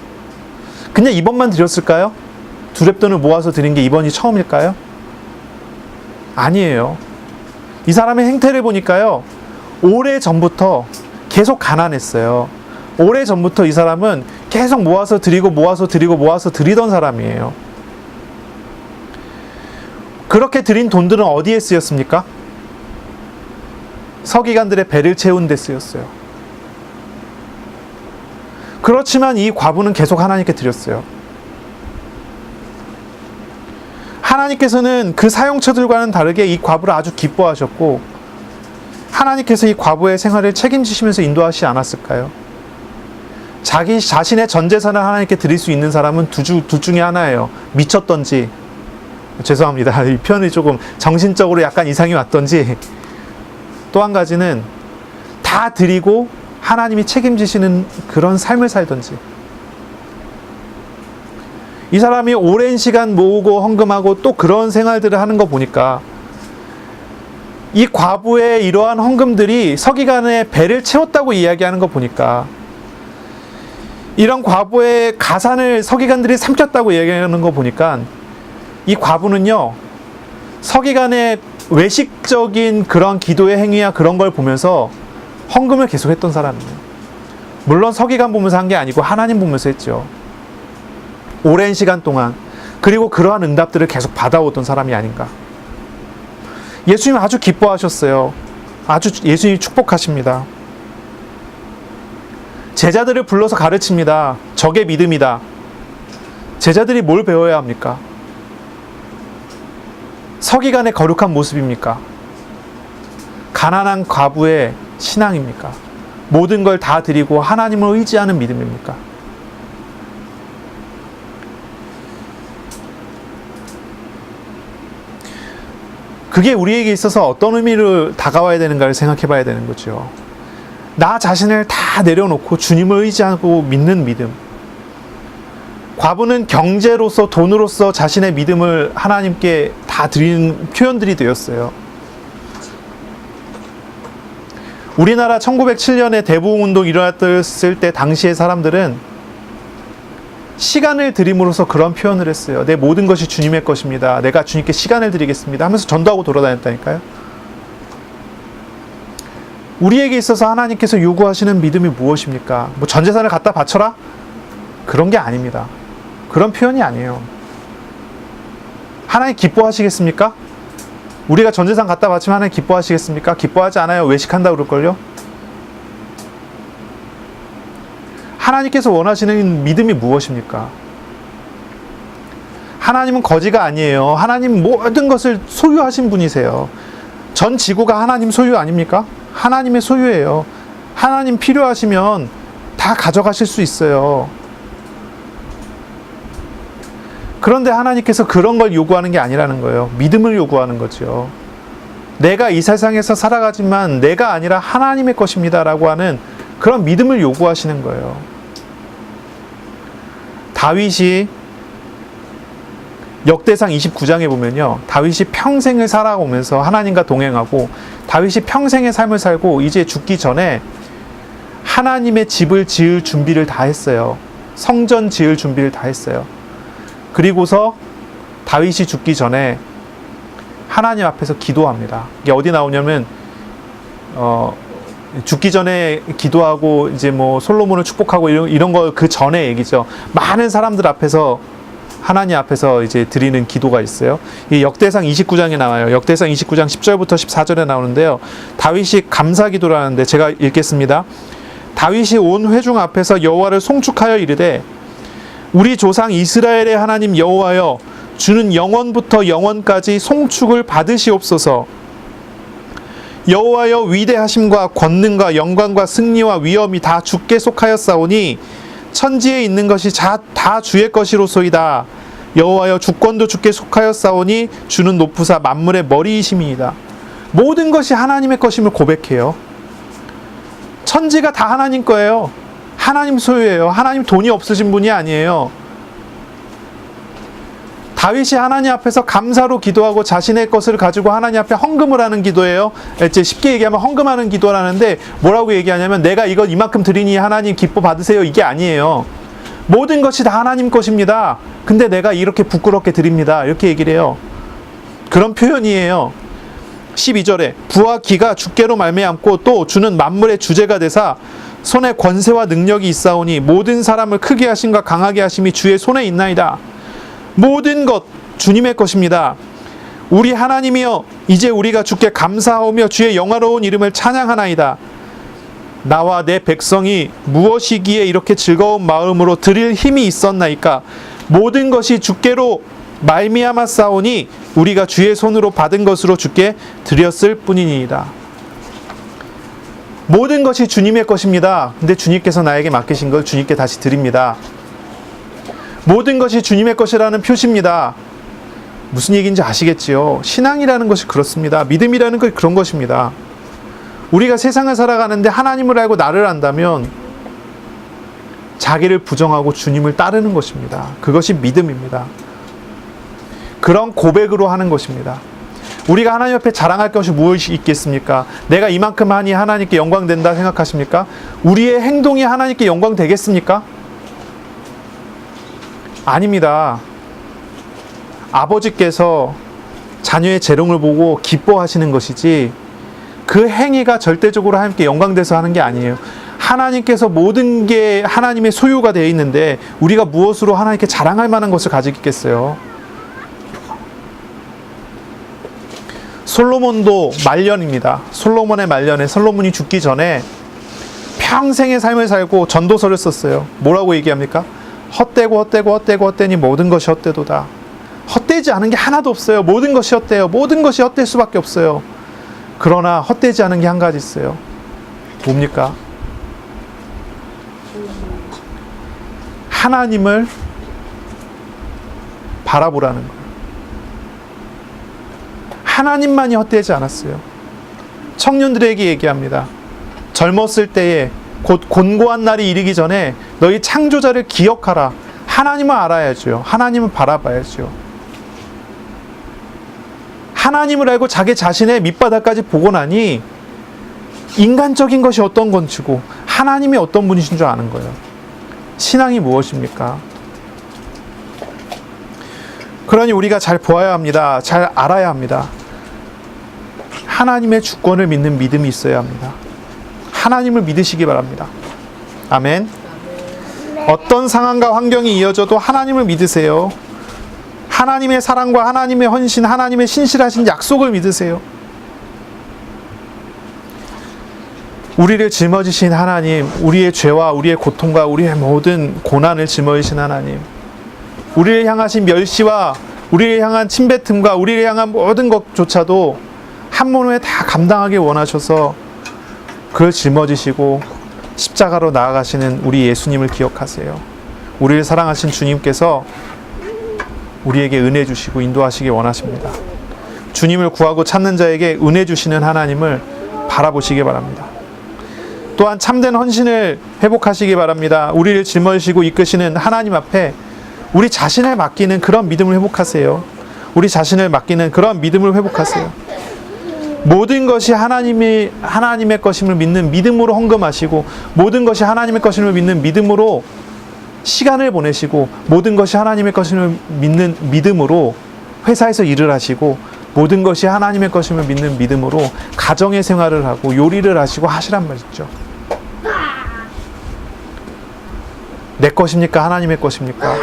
A: 그냥 이번만 드렸을까요? 두렙돈을 모아서 드린 게 이번이 처음일까요? 아니에요. 이 사람의 행태를 보니까요, 오래 전부터 계속 가난했어요. 오래 전부터 이 사람은 계속 모아서 드리고 모아서 드리고 모아서 드리던 사람이에요. 그렇게 드린 돈들은 어디에 쓰였습니까? 서기관들의 배를 채운 데 쓰였어요. 그렇지만 이 과부는 계속 하나님께 드렸어요. 하나님께서는 그 사용처들과는 다르게 이 과부를 아주 기뻐하셨고, 하나님께서 이 과부의 생활을 책임지시면서 인도하시지 않았을까요? 자기 자신의 전 재산을 하나님께 드릴 수 있는 사람은 둘 중에 하나예요. 미쳤던지, 죄송합니다, 이 표현이 조금 정신적으로 약간 이상이 왔던지, 또 한 가지는 다 드리고 하나님이 책임지시는 그런 삶을 살던지. 이 사람이 오랜 시간 모으고 헌금하고 또 그런 생활들을 하는 거 보니까 이 과부의 이러한 헌금들이 서기관의 배를 채웠다고 이야기하는 거 보니까, 이런 과부의 가산을 서기관들이 삼켰다고 이야기하는 거 보니까, 이 과부는요, 서기관의 외식적인 그런 기도의 행위야 그런 걸 보면서 헌금을 계속했던 사람이에요. 물론 서기관 보면서 한 게 아니고 하나님 보면서 했죠. 오랜 시간 동안. 그리고 그러한 응답들을 계속 받아오던 사람이 아닌가. 예수님 아주 기뻐하셨어요. 아주 예수님이 축복하십니다. 제자들을 불러서 가르칩니다. 저게 믿음이다. 제자들이 뭘 배워야 합니까? 서기관의 거룩한 모습입니까? 가난한 과부의 신앙입니까? 모든 걸 다 드리고 하나님을 의지하는 믿음입니까? 그게 우리에게 있어서 어떤 의미로 다가와야 되는가를 생각해 봐야 되는 거죠. 나 자신을 다 내려놓고 주님을 의지하고 믿는 믿음. 과부는 경제로서, 돈으로서 자신의 믿음을 하나님께 다 드리는 표현들이 되었어요. 우리나라 1907년에 대부흥운동이 일어났을 때 당시의 사람들은 시간을 드림으로써 그런 표현을 했어요. 내 모든 것이 주님의 것입니다. 내가 주님께 시간을 드리겠습니다 하면서 전도하고 돌아다녔다니까요. 우리에게 있어서 하나님께서 요구하시는 믿음이 무엇입니까? 뭐 전 재산을 갖다 바쳐라? 그런 게 아닙니다. 그런 표현이 아니에요. 하나님 기뻐하시겠습니까? 우리가 전 재산 갖다 바치면 하나님 기뻐하시겠습니까? 기뻐하지 않아요. 외식한다고 그럴걸요? 하나님께서 원하시는 믿음이 무엇입니까? 하나님은 거지가 아니에요. 하나님 모든 것을 소유하신 분이세요. 전 지구가 하나님 소유 아닙니까? 하나님의 소유예요. 하나님 필요하시면 다 가져가실 수 있어요. 그런데 하나님께서 그런 걸 요구하는 게 아니라는 거예요. 믿음을 요구하는 거죠. 내가 이 세상에서 살아가지만 내가 아니라 하나님의 것입니다 라고 하는 그런 믿음을 요구하시는 거예요. 다윗이 역대상 29장에 보면요, 다윗이 평생을 살아오면서 하나님과 동행하고 다윗이 평생의 삶을 살고 이제 죽기 전에 하나님의 집을 지을 준비를 다 했어요. 성전 지을 준비를 다 했어요. 그리고서 다윗이 죽기 전에 하나님 앞에서 기도합니다. 이게 어디 나오냐면 죽기 전에 기도하고 이제 뭐 솔로몬을 축복하고 이런 거 그 전에 얘기죠. 많은 사람들 앞에서 하나님 앞에서 이제 드리는 기도가 있어요. 이 역대상 29장에 나와요. 역대상 29장 10절부터 14절에 나오는데요. 다윗이 감사 기도를 하는데 제가 읽겠습니다. 다윗이 온 회중 앞에서 여호와를 송축하여 이르되 우리 조상 이스라엘의 하나님 여호와여, 주는 영원부터 영원까지 송축을 받으시옵소서. 여호와여, 위대하심과 권능과 영광과 승리와 위엄이 다 주께 속하였사오니 천지에 있는 것이 다 주의 것이로소이다. 여호와여, 주권도 주께 속하였사오니 주는 높으사 만물의 머리이심이니이다. 모든 것이 하나님의 것임을 고백해요. 천지가 다 하나님 거예요. 하나님 소유예요. 하나님 돈이 없으신 분이 아니에요. 다윗이 하나님 앞에서 감사로 기도하고 자신의 것을 가지고 하나님 앞에 헌금을 하는 기도예요. 이제 쉽게 얘기하면 헌금하는 기도라는데 뭐라고 얘기하냐면 내가 이거 이만큼 드리니 하나님 기뻐 받으세요. 이게 아니에요. 모든 것이 다 하나님 것입니다. 근데 내가 이렇게 부끄럽게 드립니다. 이렇게 얘기를 해요. 그런 표현이에요. 12절에 부와 기가 주께로 말미암고 또 주는 만물의 주제가 되사 손에 권세와 능력이 있사오니 모든 사람을 크게 하심과 강하게 하심이 주의 손에 있나이다. 모든 것 주님의 것입니다. 우리 하나님이여 이제 우리가 주께 감사하오며 주의 영화로운 이름을 찬양하나이다. 나와 내 백성이 무엇이기에 이렇게 즐거운 마음으로 드릴 힘이 있었나이까. 모든 것이 주께로 말미암아 싸우니 우리가 주의 손으로 받은 것으로 주께 드렸을 뿐이니이다. 모든 것이 주님의 것입니다. 근데 주님께서 나에게 맡기신 걸 주님께 다시 드립니다. 모든 것이 주님의 것이라는 표시입니다. 무슨 얘기인지 아시겠지요? 신앙이라는 것이 그렇습니다. 믿음이라는 건 그런 것입니다. 우리가 세상을 살아가는데 하나님을 알고 나를 안다면 자기를 부정하고 주님을 따르는 것입니다. 그것이 믿음입니다. 그런 고백으로 하는 것입니다. 우리가 하나님 앞에 자랑할 것이 무엇이 있겠습니까? 내가 이만큼 하니 하나님께 영광된다 생각하십니까? 우리의 행동이 하나님께 영광 되겠습니까? 아닙니다. 아버지께서 자녀의 재롱을 보고 기뻐하시는 것이지 그 행위가 절대적으로 하나님께 영광돼서 하는 게 아니에요. 하나님께서 모든 게 하나님의 소유가 되어 있는데 우리가 무엇으로 하나님께 자랑할 만한 것을 가지고 있겠어요? 솔로몬도 말년입니다. 솔로몬의 말년에 솔로몬이 죽기 전에 평생의 삶을 살고 전도서를 썼어요. 뭐라고 얘기합니까? 헛되니 모든 것이 헛되도다. 헛되지 않은 게 하나도 없어요. 모든 것이 헛돼요. 모든 것이 헛될 수밖에 없어요. 그러나 헛되지 않은 게 한 가지 있어요. 뭡니까? 하나님을 바라보라는 거예요. 하나님만이 헛되지 않았어요. 청년들에게 얘기합니다. 젊었을 때에 곧 곤고한 날이 이르기 전에 너희 창조자를 기억하라. 하나님을 알아야죠. 하나님을 바라봐야죠. 하나님을 알고 자기 자신의 밑바닥까지 보고 나니 인간적인 것이 어떤 건지고 하나님이 어떤 분이신 줄 아는 거예요. 신앙이 무엇입니까? 그러니 우리가 잘 보아야 합니다. 잘 알아야 합니다. 하나님의 주권을 믿는 믿음이 있어야 합니다. 하나님을 믿으시기 바랍니다. 아멘. 어떤 상황과 환경이 이어져도 하나님을 믿으세요. 하나님의 사랑과 하나님의 헌신, 하나님의 신실하신 약속을 믿으세요. 우리를 짊어지신 하나님, 우리의 죄와 우리의 고통과 우리의 모든 고난을 짊어지신 하나님, 우리를 향하신 멸시와 우리를 향한 침뱉음과 우리를 향한 모든 것조차도 한 몸에 다 감당하기 원하셔서 그걸 짊어지시고 십자가로 나아가시는 우리 예수님을 기억하세요. 우리를 사랑하신 주님께서 우리에게 은혜 주시고 인도하시기 원하십니다. 주님을 구하고 찾는 자에게 은혜 주시는 하나님을 바라보시기 바랍니다. 또한 참된 헌신을 회복하시기 바랍니다. 우리를 짊어지시고 이끄시는 하나님 앞에 우리 자신을 맡기는 그런 믿음을 회복하세요. 우리 자신을 맡기는 그런 믿음을 회복하세요. 모든 것이 하나님의 것임을 믿는 믿음으로 헌금하시고 모든 것이 하나님의 것임을 믿는 믿음으로 시간을 보내시고 모든 것이 하나님의 것임을 믿는 믿음으로 회사에서 일을 하시고 모든 것이 하나님의 것임을 믿는 믿음으로 가정의 생활을 하고 요리를 하시고 하시란 말이죠. 내 것입니까? 하나님의 것입니까?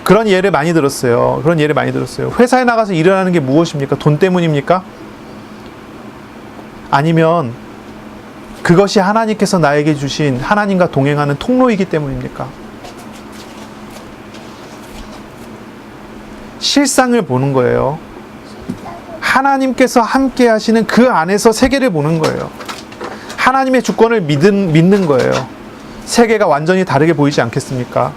A: 그런 예를 많이 들었어요. 회사에 나가서 일을 하는 게 무엇입니까? 돈 때문입니까? 아니면 그것이 하나님께서 나에게 주신 하나님과 동행하는 통로이기 때문입니까? 실상을 보는 거예요. 하나님께서 함께 하시는 그 안에서 세계를 보는 거예요. 하나님의 주권을 믿는 거예요. 세계가 완전히 다르게 보이지 않겠습니까?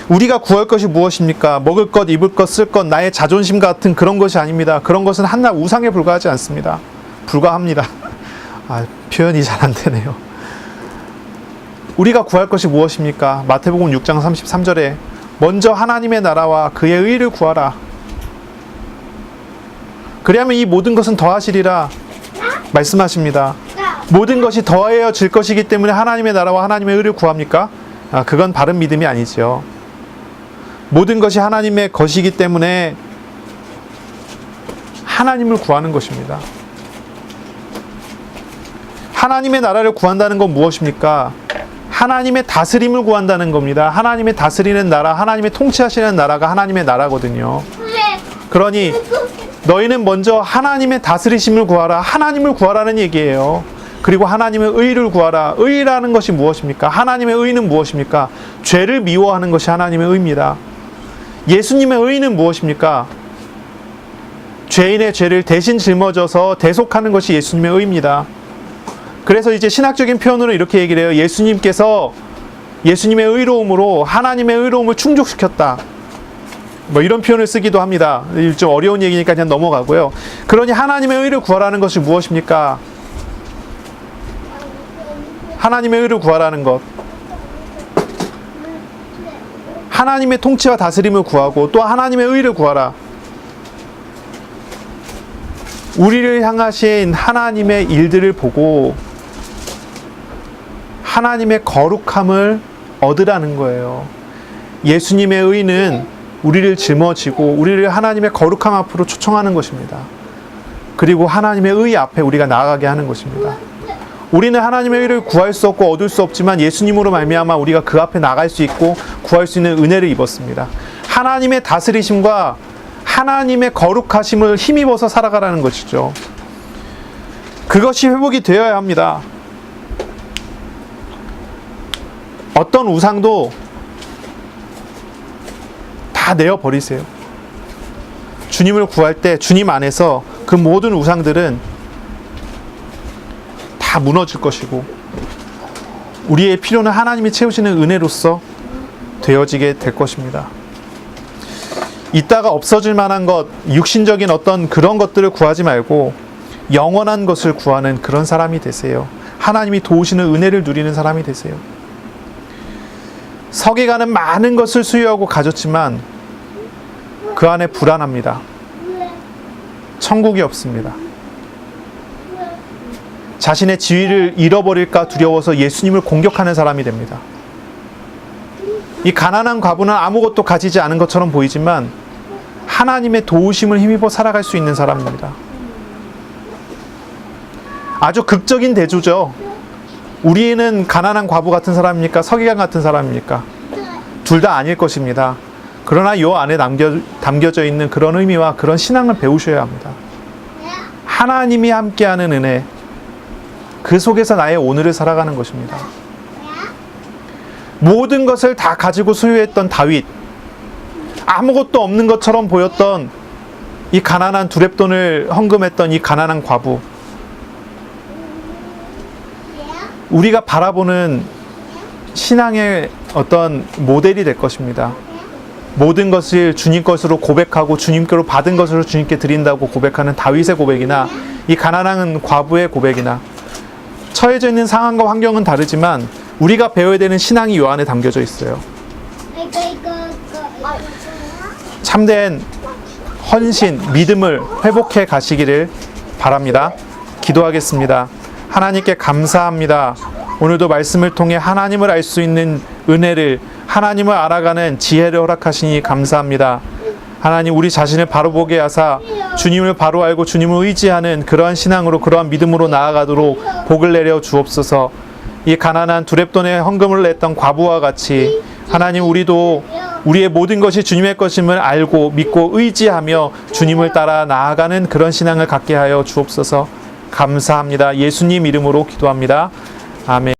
A: 우리가 구할 것이 무엇입니까? 먹을 것, 입을 것, 쓸 것, 나의 자존심 같은 그런 것이 아닙니다. 그런 것은 한낱 우상에 불과하지 않습니다. 불과합니다. 표현이 잘 안 되네요. 우리가 구할 것이 무엇입니까? 마태복음 6장 33절에 먼저 하나님의 나라와 그의 의를 구하라. 그리하면 이 모든 것은 더하시리라 말씀하십니다. 모든 것이 더하여질 것이기 때문에 하나님의 나라와 하나님의 의를 구합니까? 그건 바른 믿음이 아니죠. 모든 것이 하나님의 것이기 때문에 하나님을 구하는 것입니다. 하나님의 나라를 구한다는 건 무엇입니까? 하나님의 다스림을 구한다는 겁니다. 하나님의 다스리는 나라, 하나님의 통치하시는 나라가 하나님의 나라거든요. 그러니 너희는 먼저 하나님의 다스리심을 구하라. 하나님을 구하라는 얘기예요. 그리고 하나님의 의를 구하라. 의라는 것이 무엇입니까? 하나님의 의는 무엇입니까? 죄를 미워하는 것이 하나님의 의입니다. 예수님의 의는 무엇입니까? 죄인의 죄를 대신 짊어져서 대속하는 것이 예수님의 의입니다. 그래서 이제 신학적인 표현으로 이렇게 얘기를 해요. 예수님께서 예수님의 의로움으로 하나님의 의로움을 충족시켰다. 뭐 이런 표현을 쓰기도 합니다. 좀 어려운 얘기니까 그냥 넘어가고요. 그러니 하나님의 의를 구하라는 것이 무엇입니까? 하나님의 의를 구하라는 것. 하나님의 통치와 다스림을 구하고 또 하나님의 의를 구하라. 우리를 향하신 하나님의 일들을 보고 하나님의 거룩함을 얻으라는 거예요. 예수님의 의는 우리를 짊어지고 우리를 하나님의 거룩함 앞으로 초청하는 것입니다. 그리고 하나님의 의 앞에 우리가 나아가게 하는 것입니다. 우리는 하나님의 의를 구할 수 없고 얻을 수 없지만 예수님으로 말미암아 우리가 그 앞에 나갈 수 있고 구할 수 있는 은혜를 입었습니다. 하나님의 다스리심과 하나님의 거룩하심을 힘입어서 살아가라는 것이죠. 그것이 회복이 되어야 합니다. 어떤 우상도 다 내어버리세요. 주님을 구할 때 주님 안에서 그 모든 우상들은 다 무너질 것이고 우리의 필요는 하나님이 채우시는 은혜로서 되어지게 될 것입니다. 이따가 없어질 만한 것, 육신적인 어떤 그런 것들을 구하지 말고 영원한 것을 구하는 그런 사람이 되세요. 하나님이 도우시는 은혜를 누리는 사람이 되세요. 서기관은 많은 것을 수여하고 가졌지만 그 안에 불안합니다. 천국이 없습니다. 자신의 지위를 잃어버릴까 두려워서 예수님을 공격하는 사람이 됩니다. 이 가난한 과부는 아무것도 가지지 않은 것처럼 보이지만 하나님의 도우심을 힘입어 살아갈 수 있는 사람입니다. 아주 극적인 대조죠. 우리는 가난한 과부 같은 사람입니까? 서기관 같은 사람입니까? 둘 다 아닐 것입니다. 그러나 이 안에 담겨져 있는 그런 의미와 그런 신앙을 배우셔야 합니다. 하나님이 함께하는 은혜, 그 속에서 나의 오늘을 살아가는 것입니다. 모든 것을 다 가지고 소유했던 다윗, 아무것도 없는 것처럼 보였던 이 가난한 두렙돈을 헌금했던 이 가난한 과부, 우리가 바라보는 신앙의 어떤 모델이 될 것입니다. 모든 것을 주님 것으로 고백하고 주님께로 받은 것으로 주님께 드린다고 고백하는 다윗의 고백이나 이 가난한 과부의 고백이나 처해져 있는 상황과 환경은 다르지만 우리가 배워야 되는 신앙이 요 안에 담겨져 있어요. 참된 헌신, 믿음을 회복해 가시기를 바랍니다. 기도하겠습니다. 하나님께 감사합니다. 오늘도 말씀을 통해 하나님을 알 수 있는 은혜를, 하나님을 알아가는 지혜를 허락하시니 감사합니다. 하나님, 우리 자신을 바로 보게 하사 주님을 바로 알고 주님을 의지하는 그러한 신앙으로, 그러한 믿음으로 나아가도록 복을 내려 주옵소서. 이 가난한 두렙돈에 헌금을 냈던 과부와 같이 하나님, 우리도 우리의 모든 것이 주님의 것임을 알고 믿고 의지하며 주님을 따라 나아가는 그런 신앙을 갖게 하여 주옵소서. 감사합니다. 예수님 이름으로 기도합니다. 아멘.